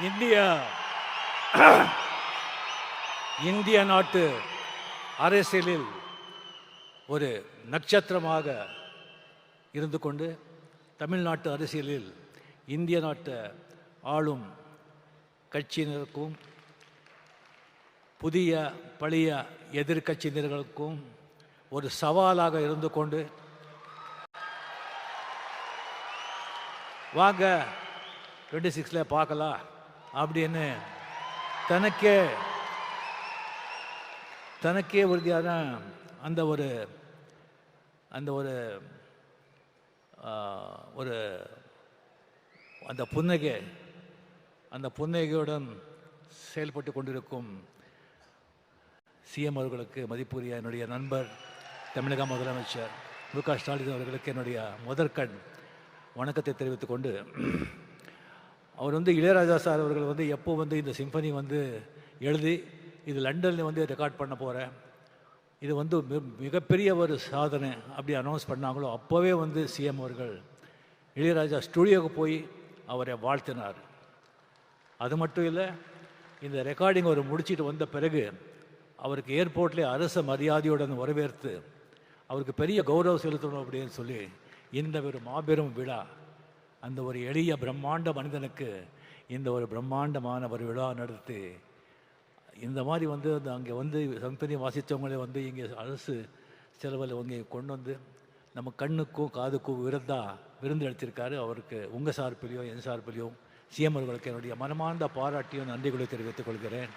India இந்திய நாட்டு அரசியலில் ஒரு நட்சத்திரமாக இருந்து கொண்டு தமிழ்நாட்டு அரசியலில் இந்திய நாட்டு ஆளும் கட்சியினருக்கும் புதிய பழைய எதிர்கட்சியினர்களுக்கும் ஒரு சவாலாக இருந்து கொண்டு வாங்க 26ல பார்க்கலாம் அப்படின்னு தனக்கே உறுதியான அந்த ஒரு அந்த புன்னகையுடன் செயல்பட்டு கொண்டிருக்கும் சிஎம் அவர்களுக்கு மதிப்புரிய என்னுடைய நண்பர் தமிழக முதலமைச்சர் மு.க. ஸ்டாலின் அவர்களுக்கு என்னுடைய முதற்கண் வணக்கத்தை தெரிவித்துக் கொண்டு, அவர் இளையராஜா சார் அவர்கள் எப்போ இந்த சிம்பனி எழுதி இது லண்டனில் ரெக்கார்ட் பண்ண போகிறேன், இது மிகப்பெரிய ஒரு சாதனை அப்படி அனௌன்ஸ் பண்ணாங்களோ அப்போவே சிஎம் அவர்கள் இளையராஜா ஸ்டுடியோவுக்கு போய் அவரை வாழ்த்தினார். அது மட்டும் இல்லை, இந்த ரெக்கார்டிங் அவர் முடிச்சுட்டு வந்த பிறகு அவருக்கு ஏர்போர்ட்லேயே அரச மரியாதையுடன் வரவேற்று அவருக்கு பெரிய கௌரவம் செலுத்தணும் அப்படின்னு சொல்லி இந்த ஒரு மாபெரும் விழா, அந்த ஒரு எளிய பிரம்மாண்ட மனிதனுக்கு இந்த ஒரு பிரம்மாண்டமான ஒரு விழா நடத்தி இந்த மாதிரி அங்கே சம்பனி வாசித்தவங்களே இங்கே அரசு செலவில் இங்கே கொண்டு நம்ம கண்ணுக்கும் காதுக்கும் விருந்து அளித்திருக்காரு. அவருக்கு உங்கள் சார்பிலையும் என் சார்பிலையும் சிஎம் அவர்களுக்கு என்னுடைய மனமார்ந்த பாராட்டியும் நன்றிகளை தெரிவித்துக் கொள்கிறேன்.